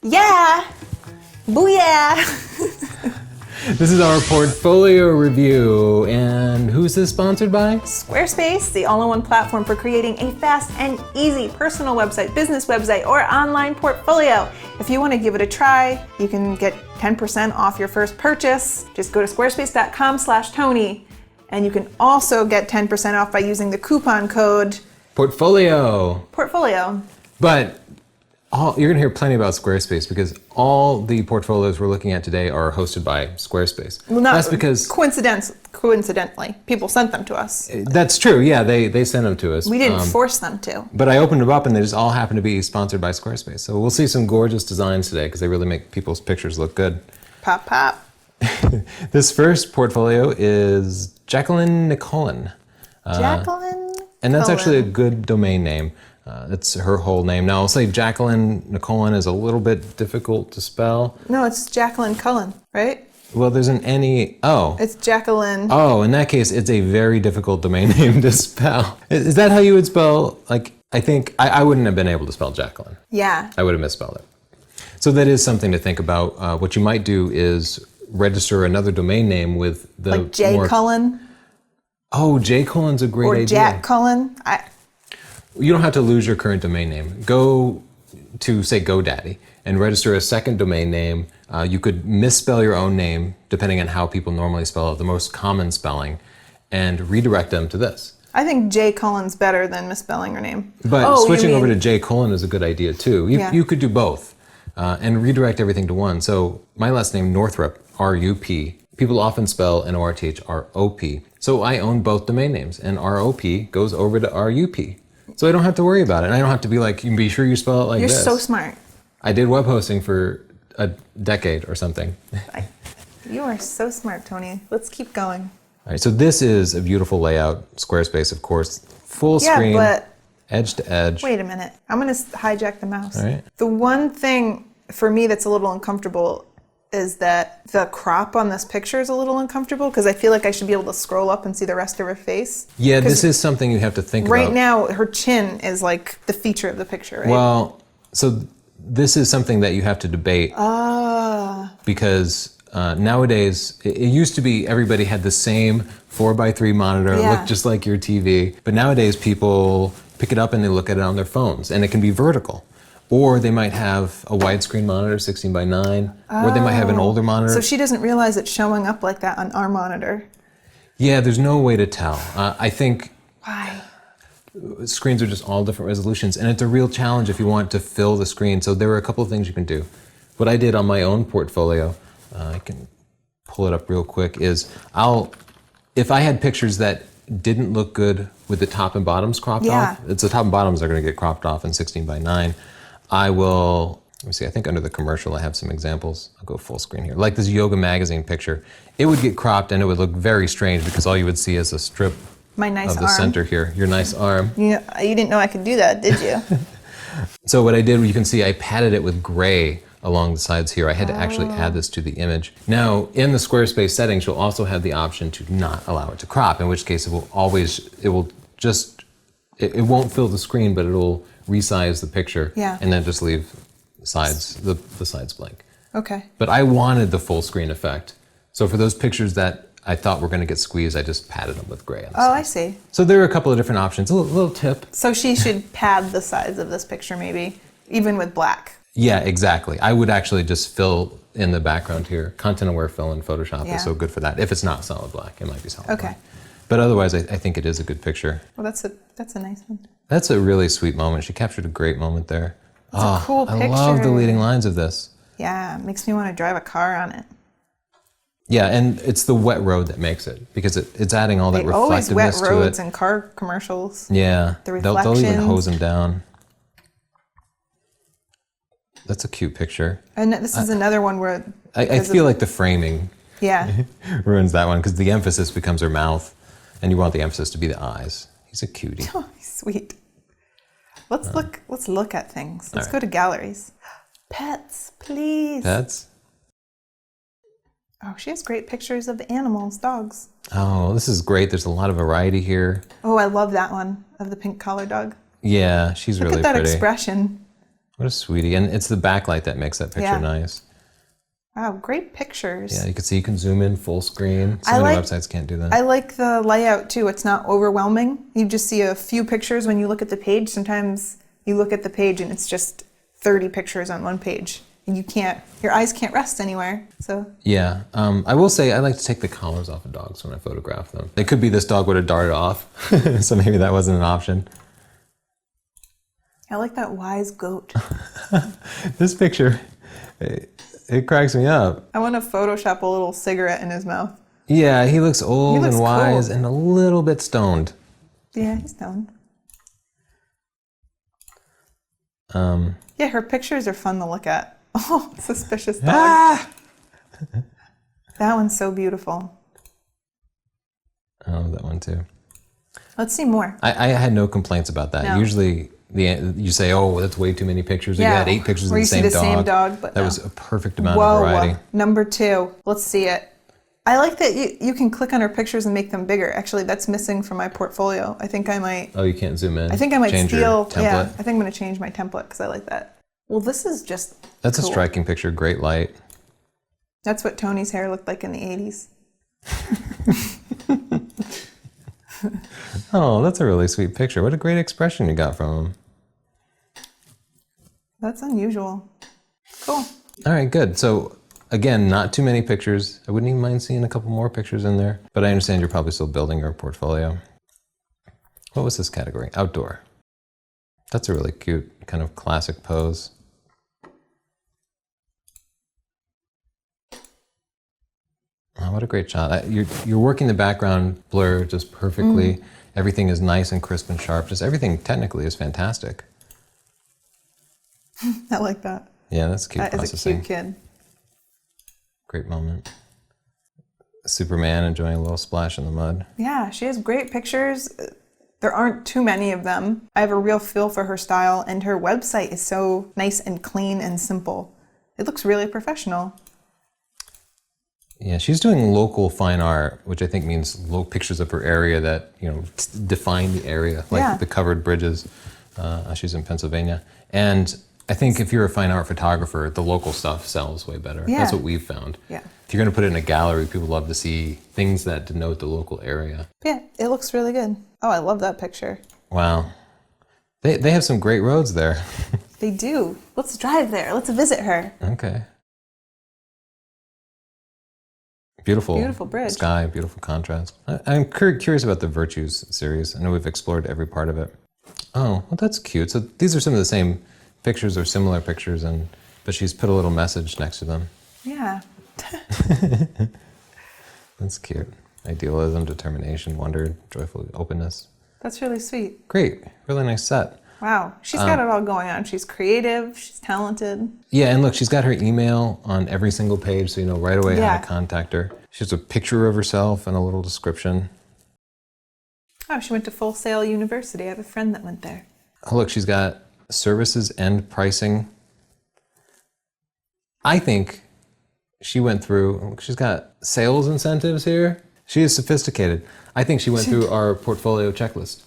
Yeah! Booyah! This is our portfolio review, and who's this sponsored by? Squarespace, the all-in-one platform for creating a fast and easy personal website, business website, or online portfolio. If you want to give it a try, you can get 10% off your first purchase. Just go to squarespace.com/Tony, and you can also get 10% off by using the coupon code Portfolio. But you're going to hear plenty about Squarespace because all the portfolios we're looking at today are hosted by Squarespace. Well, not that's because coincidentally, people sent them to us. That's true. Yeah, they sent them to us. We didn't force them to. But I opened them up and they just all happen to be sponsored by Squarespace. So we'll see some gorgeous designs today because they really make people's pictures look good. Pop, pop. This first portfolio is Jacqueline Nicolin. Jacqueline. And that's actually a good domain name. That's her whole name. Now, I'll say Jacqueline Nicolin is a little bit difficult to spell. No, it's Jacqueline Cullen, right? Well, there's an N-E. Oh. It's Jacqueline. Oh, in that case, it's a very difficult domain name to spell. Is that how you would spell? Like, I think I wouldn't have been able to spell Jacqueline. Yeah. I would have misspelled it. So that is something to think about. What you might do is register another domain name with the like J. Cullen. Oh, J. Cullen's a great idea. Or Jack Cullen. You don't have to lose your current domain name. Go to, say, GoDaddy and register a second domain name. You could misspell your own name, depending on how people normally spell it, the most common spelling, and redirect them to this. I think J. Cullen's better than misspelling your name. But switching over to J. Cullen is a good idea, too. You could do both and redirect everything to one. So my last name, Northrup, R-U-P. People often spell N-O-R-T-H, R-O-P. So I own both domain names, and R-O-P goes over to R-U-P. So I don't have to worry about it. And I don't have to be like, you can be sure you spell it like this. You're so smart. I did web hosting for a decade or something. You are so smart, Tony. Let's keep going. All right, so this is a beautiful layout. Squarespace, of course. Full screen, but edge to edge. Wait a minute. I'm going to hijack the mouse. All right. The one thing for me that's a little uncomfortable is that the crop on this picture is a little uncomfortable because I feel like I should be able to scroll up and see the rest of her face. Yeah, this is something you have to think about. Right now, her chin is like the feature of the picture, right? Well, so this is something that you have to debate. Because nowadays, it used to be everybody had the same 4x3 monitor, it looked just like your TV. But nowadays, people pick it up and they look at it on their phones, and it can be vertical. Or they might have a widescreen monitor, 16:9, or they might have an older monitor. So she doesn't realize it's showing up like that on our monitor. Yeah, there's no way to tell. I think Why? Screens are just all different resolutions, and it's a real challenge if you want to fill the screen. So there are a couple of things you can do. What I did on my own portfolio, I can pull it up real quick, is if I had pictures that didn't look good with the top and bottoms cropped off, it's the top and bottoms are going to get cropped off in 16:9. I will, let me see, I think under the commercial I have some examples. I'll go full screen here. Like this yoga magazine picture. It would get cropped and it would look very strange because all you would see is a strip of the center here. Your nice arm. You didn't know I could do that, did you? So what I did, you can see I padded it with gray along the sides here. I had to actually add this to the image. Now, in the Squarespace settings, you'll also have the option to not allow it to crop, in which case it won't fill the screen, but it'll resize the picture and then just leave the sides blank. Okay. But I wanted the full screen effect. So for those pictures that I thought were going to get squeezed, I just padded them with gray on the Oh, side. I see. So there are a couple of different options. A little tip. So she should pad the sides of this picture maybe, even with black. Yeah, exactly. I would actually just fill in the background here. Content-aware fill in Photoshop is so good for that. If it's not solid black, it might be solid black. But otherwise, I think it is a good picture. Well, that's a nice one. That's a really sweet moment. She captured a great moment there. It's a cool picture. I love the leading lines of this. Yeah, it makes me want to drive a car on it. Yeah, and it's the wet road that makes it because it's adding all that reflectiveness to it. Always wet roads in car commercials. Yeah, the reflections. They'll even hose them down. That's a cute picture. And this is another one where I feel like the framing ruins that one because the emphasis becomes her mouth, and you want the emphasis to be the eyes. He's a cutie. Oh, he's sweet. Let's look at things. Let's go to galleries. Pets, please. Pets? Oh, she has great pictures of the animals, dogs. Oh, this is great. There's a lot of variety here. Oh, I love that one of the pink collar dog. Yeah, she's really pretty. Look at that expression. What a sweetie. And it's the backlight that makes that picture nice. Wow, great pictures. Yeah, you can see you can zoom in full screen. So many websites can't do that. I like the layout too. It's not overwhelming. You just see a few pictures when you look at the page. Sometimes you look at the page and it's just 30 pictures on one page. And your eyes can't rest anywhere. So yeah, I will say I like to take the collars off of dogs when I photograph them. It could be this dog would have darted off, so maybe that wasn't an option. I like that wise goat. This picture, it cracks me up. I want to Photoshop a little cigarette in his mouth. Yeah, he looks old and wise cool. and a little bit stoned. Yeah, he's stoned. Yeah, her pictures are fun to look at. Oh, suspicious dog. Ah! That one's so beautiful. I love that one too. Let's see more. I had no complaints about that. No. Usually you say, oh, that's way too many pictures. Yeah. You had 8 pictures of the same dog. Or you see the same dog, but that no. was a perfect amount of variety. Number 2. Let's see it. I like that you can click on her pictures and make them bigger. Actually, that's missing from my portfolio. I think I might... Oh, you can't zoom in? I think I might change steal... your template? Yeah, I think I'm going to change my template because I like that. Well, this is just That's cool. a striking picture. Great light. That's what Tony's hair looked like in the 80s. Oh, that's a really sweet picture. What a great expression you got from him. That's unusual. Cool. All right, good. So, again, not too many pictures. I wouldn't even mind seeing a couple more pictures in there. But I understand you're probably still building your portfolio. What was this category? Outdoor. That's a really cute kind of classic pose. Oh, what a great shot. You're working the background blur just perfectly. Everything is nice and crisp and sharp. Just everything technically is fantastic. I like that. Yeah, that's cute That processing. is a cute kid. Great moment. Superman enjoying a little splash in the mud. Yeah, she has great pictures. There aren't too many of them. I have a real feel for her style, and her website is so nice and clean and simple. It looks really professional. Yeah, she's doing local fine art, which I think means low pictures of her area that, define the area, like the covered bridges. She's in Pennsylvania. And I think if you're a fine art photographer, the local stuff sells way better. Yeah. That's what we've found. Yeah. If you're going to put it in a gallery, people love to see things that denote the local area. Yeah, it looks really good. Oh, I love that picture. Wow. They have some great roads there. They do. Let's drive there. Let's visit her. Okay. Beautiful bridge. Sky, beautiful contrast. I'm curious about the Virtues series. I know we've explored every part of it. Oh, well, that's cute. So these are some of the same pictures or similar pictures, but she's put a little message next to them. Yeah. That's cute. Idealism, determination, wonder, joyful openness. That's really sweet. Great. Really nice set. Wow. She's got it all going on. She's creative. She's talented. Yeah, and look, she's got her email on every single page, so you know right away how to contact her. She has a picture of herself and a little description. Oh, she went to Full Sail University. I have a friend that went there. Oh, look, she's got services and pricing. I think she went through, she's got sales incentives here. She is sophisticated. I think she went through our portfolio checklist.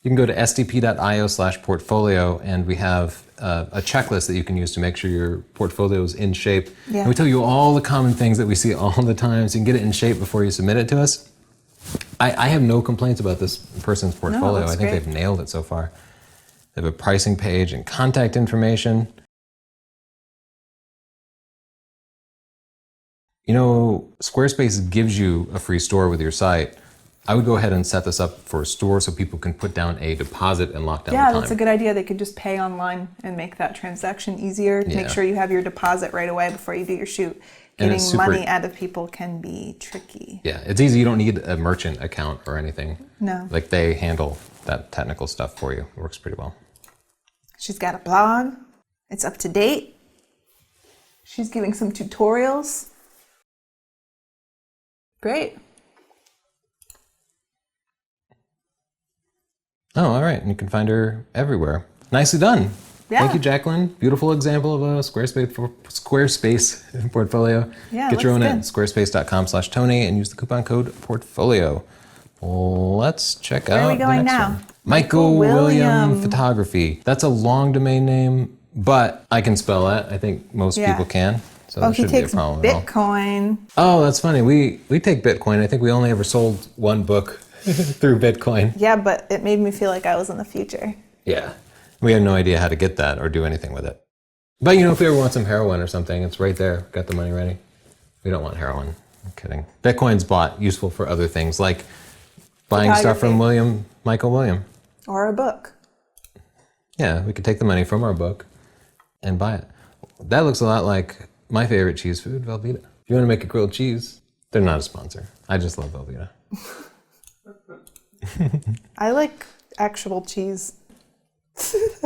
You can go to sdp.io/portfolio, and we have a checklist that you can use to make sure your portfolio is in shape. Yeah. And we tell you all the common things that we see all the time, so you can get it in shape before you submit it to us. I have no complaints about this person's portfolio. No, I think they've nailed it so far. They have a pricing page and contact information. Squarespace gives you a free store with your site. I would go ahead and set this up for a store so people can put down a deposit and lock down the time. Yeah, that's a good idea. They could just pay online and make that transaction easier. Yeah. Make sure you have your deposit right away before you do your shoot. Getting money out of people can be tricky. Yeah, it's easy. You don't need a merchant account or anything. No. Like, they handle that technical stuff for you. It works pretty well. She's got a blog. It's up to date. She's giving some tutorials. Great. Oh, all right. And you can find her everywhere. Nicely done. Yeah. Thank you, Jacqueline. Beautiful example of a Squarespace portfolio. Yeah, Get your own looks at squarespace.com/Tony and use the coupon code portfolio. Let's check out Where are we going the next now? one. Michael William Photography. That's a long domain name, but I can spell that. I think most people can. So that he shouldn't be a takes problem at all. Bitcoin. Oh, that's funny. We take Bitcoin. I think we only ever sold one book through Bitcoin. Yeah, but it made me feel like I was in the future. Yeah. We had no idea how to get that or do anything with it. But if we ever want some heroin or something, it's right there. Got the money ready. We don't want heroin. I'm kidding. Bitcoin's useful for other things, like buying stuff from Michael William. Or a book. Yeah, we could take the money from our book and buy it. That looks a lot like my favorite cheese food, Velveeta. If you want to make a grilled cheese, they're not a sponsor. I just love Velveeta. I like actual cheese.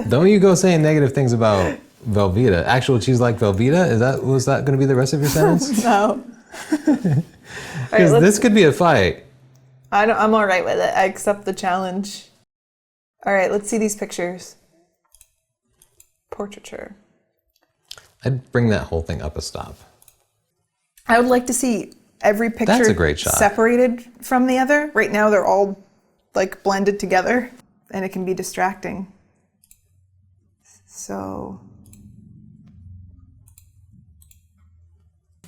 Don't you go saying negative things about Velveeta. Actual cheese like Velveeta? Was that going to be the rest of your sentence? No. Because this could be a fight. I'm all right with it. I accept the challenge. All right, let's see these pictures. Portraiture. I'd bring that whole thing up a stop. I would like to see every picture That's a great shot. separated from the other. Right now they're all like blended together and it can be distracting. So.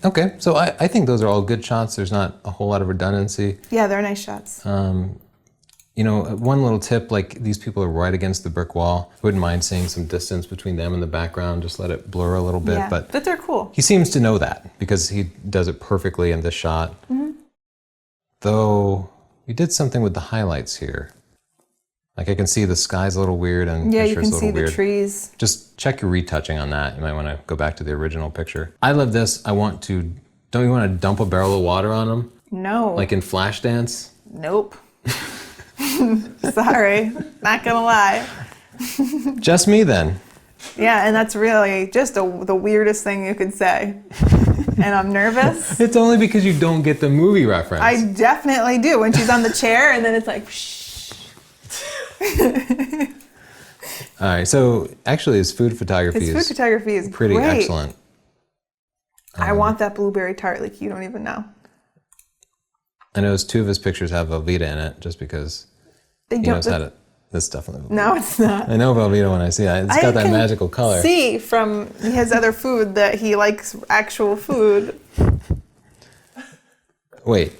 Okay, so I think those are all good shots. There's not a whole lot of redundancy. Yeah, they're nice shots. One little tip, like these people are right against the brick wall. I wouldn't mind seeing some distance between them and the background, just let it blur a little bit. Yeah, but they're cool. He seems to know that because he does it perfectly in this shot. Mm-hmm. Though, we did something with the highlights here. Like I can see the sky's a little weird and yeah, picture's a little weird. Yeah, you can see the trees. Just check your retouching on that. You might want to go back to the original picture. I love this. Don't you want to dump a barrel of water on them? No. Like in Flashdance? Nope. Sorry, not gonna lie. Just me then. Yeah, and that's really just the weirdest thing you could say. And I'm nervous. It's only because you don't get the movie reference. I definitely do. When she's on the chair and then it's like, shh. All right, so actually his food photography is pretty great. Excellent. I want that blueberry tart like you don't even know. I know two of his pictures have Velveeta in it just because he knows how to. This definitely Velveeta. No, it's not. I know Velveeta when I see it. It's got that magical color. See from his other food that he likes actual food. Wait,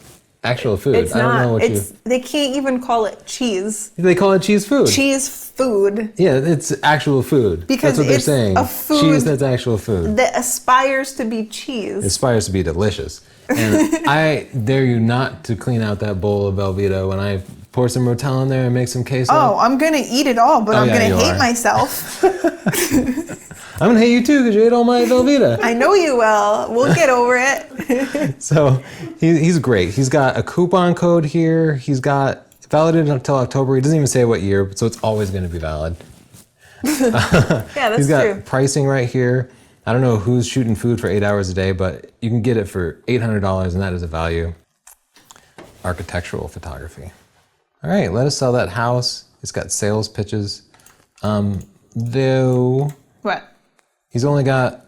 actual food? It's not. I don't know what They can't even call it cheese. They call it cheese food. Cheese food. Yeah, it's actual food. Because that's what they're saying. A food cheese that's actual food. That aspires to be cheese. It aspires to be delicious. And I dare you not to clean out that bowl of Velveeta when I pour some Rotel in there and make some queso. Oh, I'm going to eat it all, but I'm going to hate myself. I'm going to hate you too because you ate all my Velveeta. I know you will. We'll get over it. So he's great. He's got a coupon code here. He's got validated until October. He doesn't even say what year, so it's always going to be valid. Yeah, that's true. He's got pricing right here. I don't know who's shooting food for 8 hours a day, but you can get it for $800, and that is a value. Architectural photography. All right, let us sell that house. It's got sales pitches. Though... What? He's only got...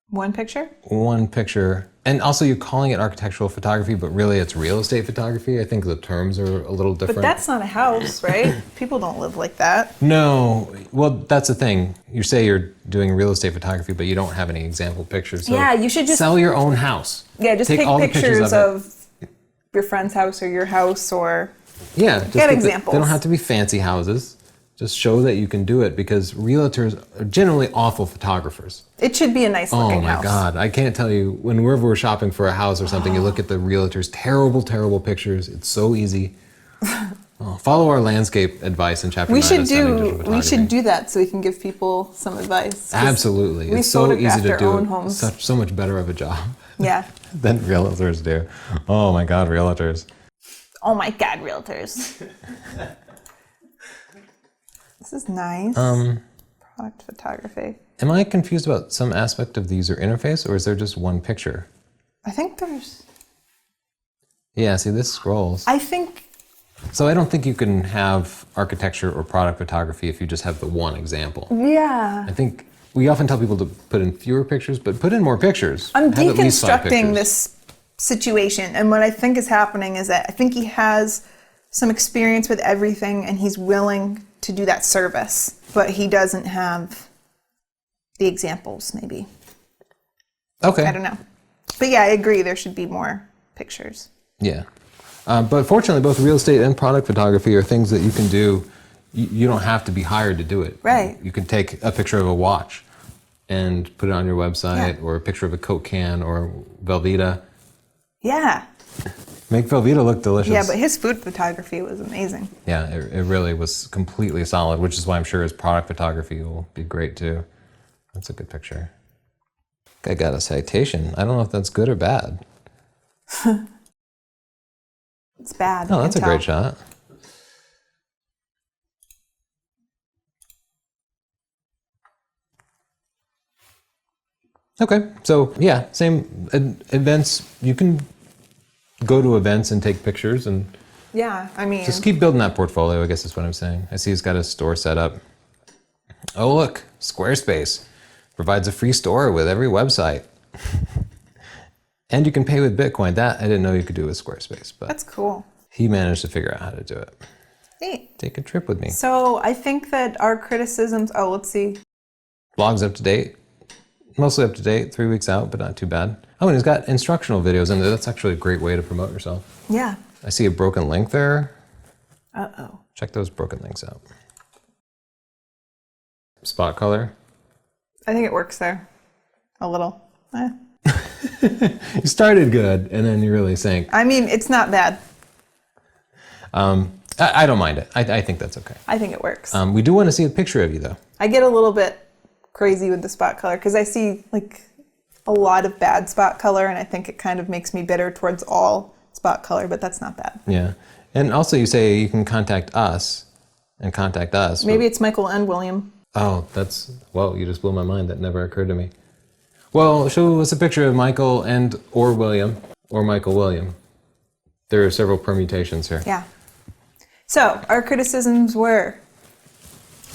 One picture? One picture. And also you're calling it architectural photography, but really it's real estate photography. I think the terms are a little different. But that's not a house, right? People don't live like that. No. Well, that's the thing. You say you're doing real estate photography, but you don't have any example pictures. So yeah, you should just... sell your own house. Yeah, just take all pictures of your friend's house or your house or... Yeah. Just get examples. They don't have to be fancy houses. Just show that you can do it because realtors are generally awful photographers. It should be a nice looking house. Oh my God. I can't tell you, whenever we're shopping for a house or something, you look at the realtors' terrible, terrible pictures. It's so easy. Follow our landscape advice in chapter 9 of Studying Digital Photography. We should do that so we can give people some advice. Absolutely. It's so easy to do. So much better of a job. Yeah. Than realtors do. Oh my God, realtors. Oh my God, realtors. This is nice. Product photography. Am I confused about some aspect of the user interface, or is there just one picture? I think there's... Yeah, see, this scrolls. I think... So I don't think you can have architecture or product photography if you just have the one example. Yeah. I think we often tell people to put in fewer pictures, but put in more pictures. I'm deconstructing this situation, and what I think is happening is that I think he has some experience with everything, and he's willing to do that service, but he doesn't have the examples, maybe. Okay. I don't know. But yeah, I agree. There should be more pictures. Yeah. But fortunately, both real estate and product photography are things that you can do. You don't have to be hired to do it. Right. You can take a picture of a watch and put it on your website, or a picture of a Coke can or Velveeta. Yeah. Make Velveeta look delicious. Yeah, but his food photography was amazing. Yeah, it really was completely solid, which is why I'm sure his product photography will be great too. That's a good picture. I got a citation. I don't know if that's good or bad. It's bad. Oh, that's a great shot. Okay, so yeah, same events. You can go to events and take pictures and Yeah, I mean... just keep building that portfolio, I guess is what I'm saying. I see he's got a store set up. Oh, look, Squarespace provides a free store with every website. And you can pay with Bitcoin. That I didn't know you could do with Squarespace, but That's cool. he managed to figure out how to do it. Neat. Take a trip with me. So I think that our criticisms... Oh, let's see. Blog's up to date. Mostly up to date, 3 weeks out, but not too bad. Oh, and he's got instructional videos in there. That's actually a great way to promote yourself. Yeah. I see a broken link there. Uh-oh. Check those broken links out. Spot color. I think it works there. A little. You started good, and then you really sank. I mean, it's not bad. I don't mind it. I think that's okay. I think it works. We do want to see a picture of you, though. I get a little bit crazy with the spot color because I see like a lot of bad spot color, and I think it kind of makes me bitter towards all spot color, but that's not bad. Yeah. And also you say you can contact us and contact us. Maybe it's Michael and William. Oh, well, you just blew my mind. That never occurred to me. Well, show us a picture of Michael and or William or Michael William. There are several permutations here. Yeah. So our criticisms were,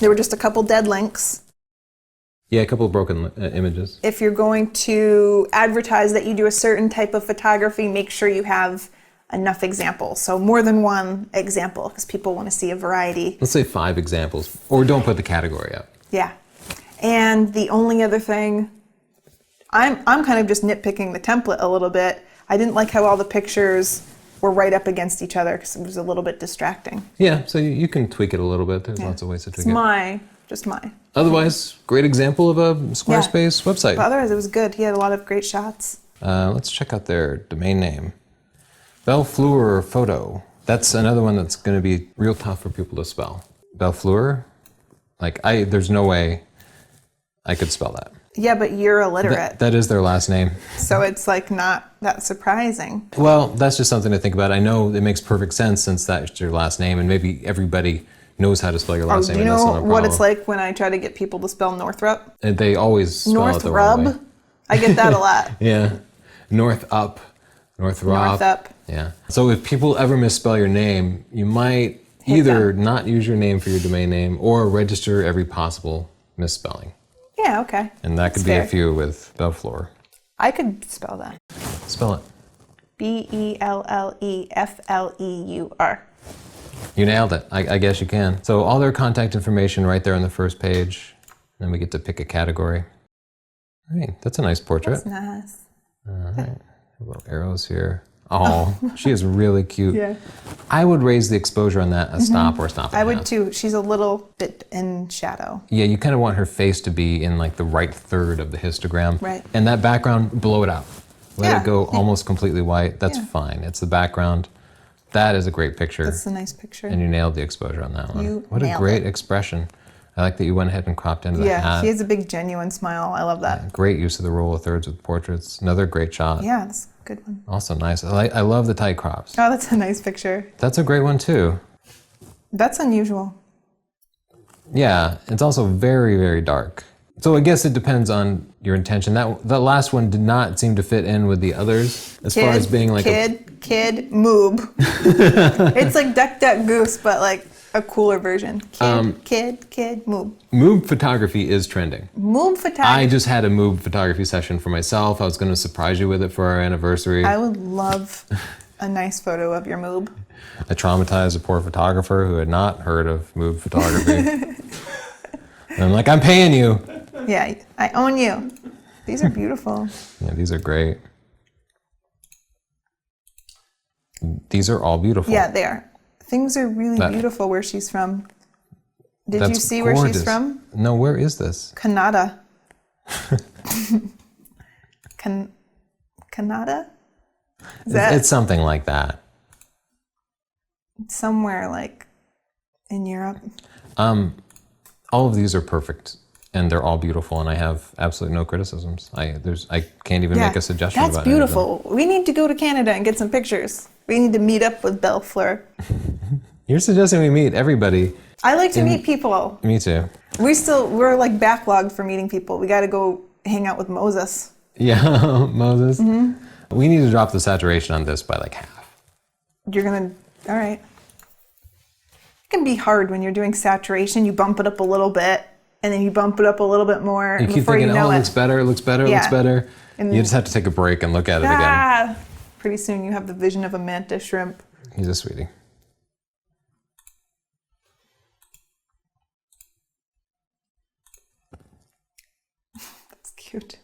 there were just a couple dead links. Yeah, a couple of broken images. If you're going to advertise that you do a certain type of photography, make sure you have enough examples. So more than one example, because people want to see a variety. Let's say 5 examples, or don't put the category up. Yeah. And the only other thing, I'm kind of just nitpicking the template a little bit. I didn't like how all the pictures were right up against each other because it was a little bit distracting. Yeah, so you can tweak it a little bit. There's lots of ways to tweak it. Just mine. Otherwise, great example of a Squarespace website. But otherwise, it was good. He had a lot of great shots. Let's check out their domain name. Belfleur Photo. That's another one that's going to be real tough for people to spell. Belfleur? There's no way I could spell that. Yeah, but you're illiterate. That is their last name. So it's not that surprising. Well, that's just something to think about. I know it makes perfect sense since that's your last name, and maybe everybody knows how to spell your last name. Do you know what it's like when I try to get people to spell Northrop? And they always spell it the wrong way. I get that a lot. Yeah. Northup. Northup. Yeah. So if people ever misspell your name, you might either not use your name for your domain name or register every possible misspelling. Yeah, okay. And that could be a few with Belfleur. I could spell that. Spell it. Bellefleur. You nailed it. I guess you can. So all their contact information right there on the first page. Then we get to pick a category. All right, that's a nice portrait. That's nice. All right, little arrows here. Oh, she is really cute. Yeah. I would raise the exposure on that a stop or a stop and a half. I would too. She's a little bit in shadow. Yeah, you kind of want her face to be in the right third of the histogram. Right. And that background, blow it out. Let it go almost completely white. That's fine. It's the background. That is a great picture. That's a nice picture. And you nailed the exposure on that one. What a great expression. I like that you went ahead and cropped into the hat. Yeah, she has a big genuine smile. I love that. Yeah, great use of the rule of thirds with portraits. Another great shot. Yeah, that's a good one. Also nice. I love the tight crops. Oh, that's a nice picture. That's a great one too. That's unusual. Yeah, it's also very, very dark. So I guess it depends on your intention. That last one did not seem to fit in with the others as far as being kid, moob. It's like Duck, Duck, Goose, but a cooler version. Kid, moob. Moob photography is trending. Moob photography. I just had a moob photography session for myself. I was going to surprise you with it for our anniversary. I would love a nice photo of your moob. I traumatized a poor photographer who had not heard of moob photography. And I'm like, I'm paying you. Yeah, I own you. These are beautiful. Yeah, these are great. These are all beautiful. Yeah, they are. Things are really beautiful where she's from. Did you see gorgeous. where she's from? No, where is this? Canada. Canada? It's something like that. Somewhere like in Europe. All of these are perfect, and they're all beautiful, and I have absolutely no criticisms. I can't even make a suggestion about it. That's beautiful. We need to go to Canada and get some pictures. We need to meet up with Belle Fleur. You're suggesting we meet everybody. I like to meet people. Me too. We're like backlogged for meeting people. We got to go hang out with Moses. Yeah, Moses. Mm-hmm. We need to drop the saturation on this by like half. All right. It can be hard when you're doing saturation. You bump it up a little bit, and then you bump it up a little bit more. You keep thinking, it looks better, it looks better, it looks better. And you just have to take a break and look at it again. Pretty soon you have the vision of a mantis shrimp. He's a sweetie. That's cute.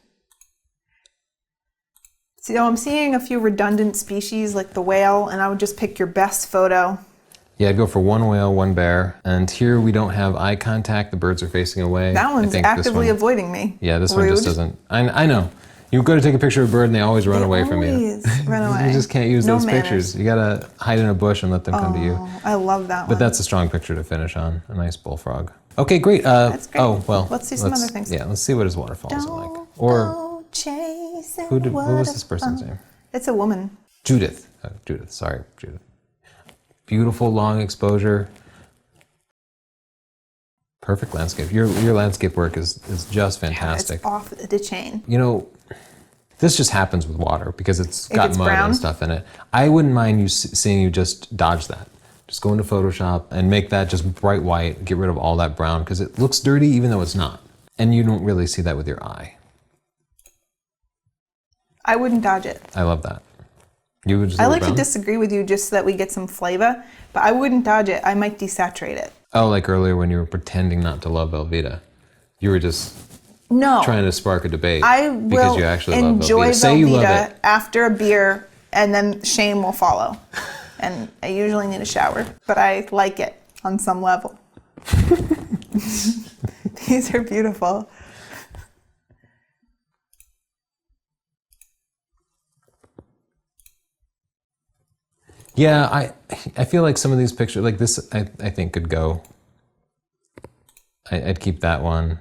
See, I'm seeing a few redundant species like the whale, and I would just pick your best photo. Yeah, I'd go for one whale, one bear. And here we don't have eye contact. The birds are facing away. That one's actively avoiding me. Yeah, this one just doesn't. I know. You go to take a picture of a bird and they always run away from you. Always run away. You just can't use those pictures. You gotta hide in a bush and let them come to you. I love that one. But that's a strong picture to finish on. A nice bullfrog. Okay, great. That's great. Oh, well. Let's see some other things. Yeah, let's see what his waterfalls are like. Or what was this person's name? It's a woman. Judith. Sorry, Judith. Beautiful long exposure. Perfect landscape. Your landscape work is just fantastic. It's off the chain. You know, this just happens with water because it's got mud brown? and stuff in it. I wouldn't mind seeing you just dodge that. Just go into Photoshop and make that just bright white, get rid of all that brown because it looks dirty even though it's not. And you don't really see that with your eye. I wouldn't dodge it. I love that. You would just I like to disagree with you just so that we get some flavor, but I wouldn't dodge it. I might desaturate it. Oh, like earlier when you were pretending not to love Velveeta. You were just trying to spark a debate because you actually love Velveeta. Enjoy Say you love Velveeta it. after a beer, and then shame will follow. And I usually need a shower, but I like it on some level. These are beautiful. Yeah, I feel like some of these pictures, like this, I think could go. I'd keep that one.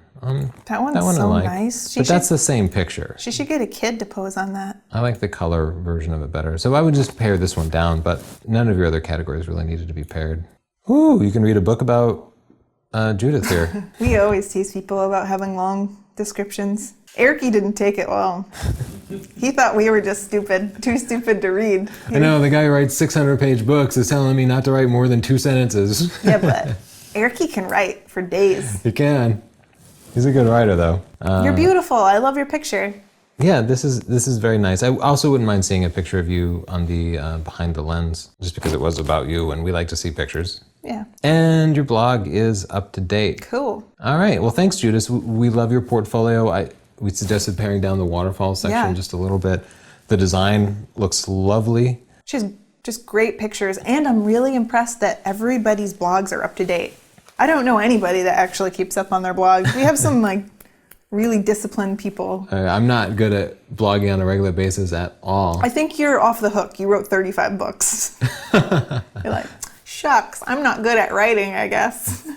That one's so nice. But that's the same picture. She should get a kid to pose on that. I like the color version of it better. So I would just pare this one down, but none of your other categories really needed to be pared. Ooh, you can read a book about Judith here. We always tease people about having long descriptions. Ericy didn't take it well. He thought we were just stupid, too stupid to read. I know, the guy who writes 600-page books is telling me not to write more than 2 sentences. Yeah, but Ericy can write for days. He can. He's a good writer, though. You're beautiful. I love your picture. Yeah, this is very nice. I also wouldn't mind seeing a picture of you on the behind the lens, just because it was about you, and we like to see pictures. Yeah. And your blog is up to date. Cool. All right. Well, thanks, Judith. We love your portfolio. We suggested paring down the waterfall section just a little bit. The design looks lovely. She has just great pictures, and I'm really impressed that everybody's blogs are up to date. I don't know anybody that actually keeps up on their blogs. We have some like really disciplined people. I'm not good at blogging on a regular basis at all. I think you're off the hook. You wrote 35 books. You're like, shucks, I'm not good at writing, I guess.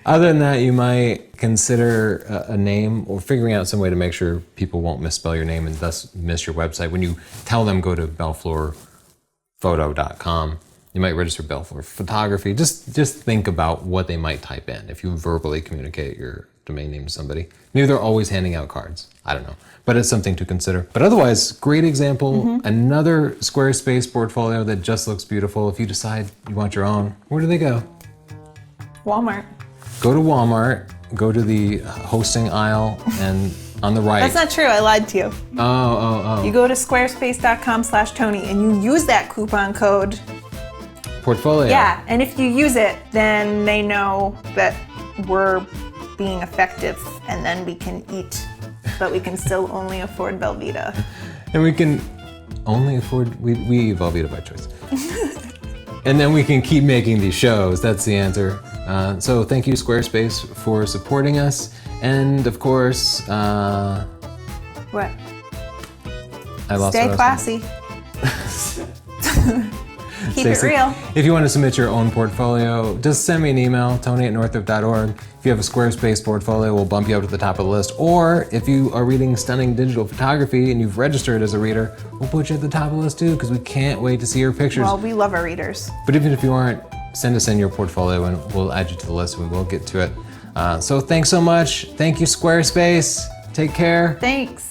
Other than that, you might consider a name or figuring out some way to make sure people won't misspell your name and thus miss your website. When you tell them go to bellefleurphoto.com, you might register Bellefleur Photography. Just think about what they might type in if you verbally communicate your domain name to somebody. Maybe they're always handing out cards. I don't know. But it's something to consider. But otherwise, great example. Another Squarespace portfolio that just looks beautiful. If you decide you want your own, where do they go? Walmart. Go to Walmart, go to the hosting aisle, and on the right. That's not true. I lied to you. Oh. You go to squarespace.com/Tony and you use that coupon code. Portfolio. Yeah, and if you use it, then they know that we're being effective, and then we can eat, but we can still only afford Velveeta. And we can only afford, we eat Velveeta by choice. And then we can keep making these shows. That's the answer. So thank you, Squarespace, for supporting us. And of course, What? I lost Stay what I was classy. Keep it Stacey, real. If you want to submit your own portfolio, just send me an email, tony@northrop.org. If you have a Squarespace portfolio, we'll bump you up to the top of the list. Or if you are reading stunning digital photography and you've registered as a reader, we'll put you at the top of the list too, because we can't wait to see your pictures. Well, we love our readers. But even if you aren't, send us in your portfolio and we'll add you to the list. We will get to it. So thanks so much. Thank you, Squarespace. Take care. Thanks.